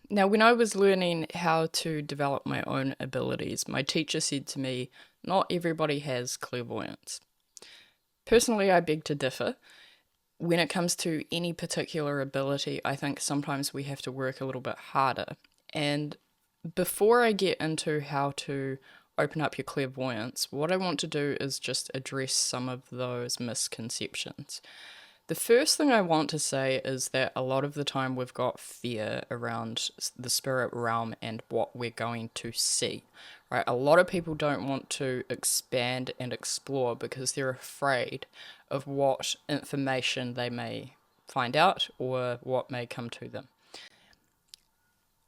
Now, when I was learning how to develop my own abilities, my teacher said to me, not everybody has clairvoyance. Personally, I beg to differ. When it comes to any particular ability, I think sometimes we have to work a little bit harder. And before I get into how to open up your clairvoyance, what I want to do is just address some of those misconceptions. The first thing I want to say is that a lot of the time we've got fear around the spirit realm and what we're going to see, right? A lot of people don't want to expand and explore because they're afraid of what information they may find out or what may come to them.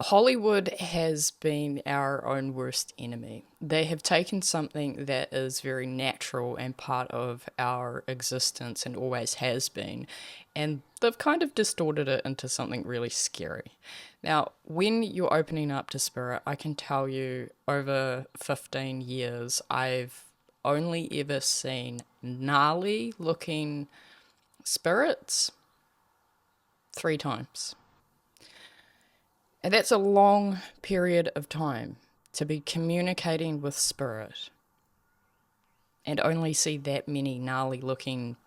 Hollywood has been our own worst enemy. They have taken something that is very natural and part of our existence and always has been, and they've kind of distorted it into something really scary. Now, when you're opening up to spirit, I can tell you over 15 years, I've only ever seen gnarly looking spirits 3 times. And that's a long period of time to be communicating with spirit and only see that many gnarly looking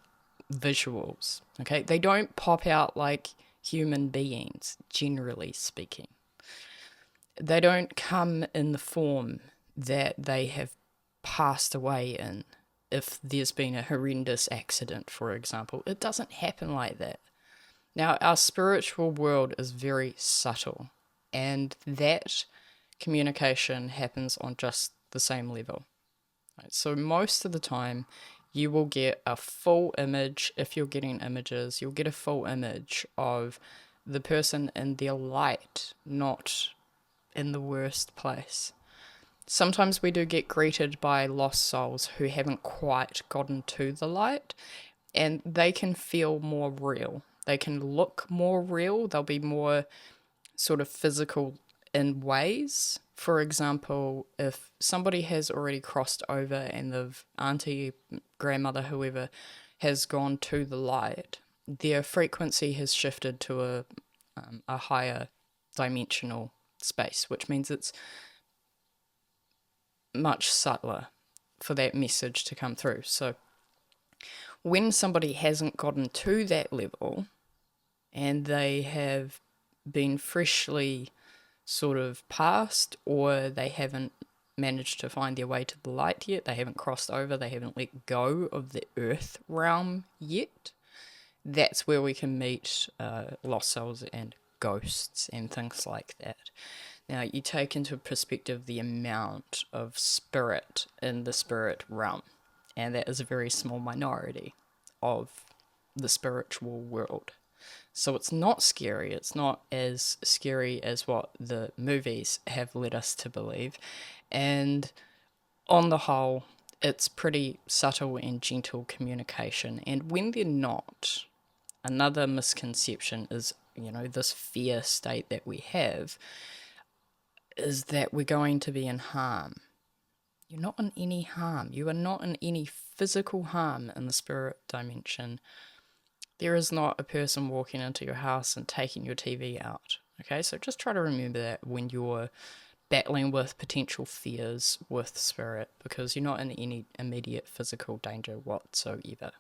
visuals. Okay, they don't pop out like human beings, generally speaking. They don't come in the form that they have passed away in. If there's been a horrendous accident, for example, it doesn't happen like that. Now, our spiritual world is very subtle, and that communication happens on just the same level. Right? So most of the time, you will get a full image. If you're getting images, you'll get a full image of the person in their light, not in the worst place. Sometimes we do get greeted by lost souls who haven't quite gotten to the light, and they can feel more real. They can look more real. They'll be more sort of physical in ways. For example, if somebody has already crossed over and the auntie, grandmother, whoever has gone to the light, their frequency has shifted to a higher dimensional space, which means it's much subtler for that message to come through. So when somebody hasn't gotten to that level and they have been freshly sort of passed, or they haven't managed to find their way to the light yet, they haven't crossed over, they haven't let go of the earth realm yet, that's where we can meet lost souls and ghosts and things like that. Now, you take into perspective the amount of spirit in the spirit realm, and that is a very small minority of the spiritual world. So it's not scary. It's not as scary as what the movies have led us to believe. And on the whole, it's pretty subtle and gentle communication. And when they're not, another misconception is, this fear state that we have is that we're going to be in harm. You're not in any harm. You are not in any physical harm in the spirit dimension. There is not a person walking into your house and taking your TV out. Okay, so just try to remember that when you're battling with potential fears with spirit, because you're not in any immediate physical danger whatsoever.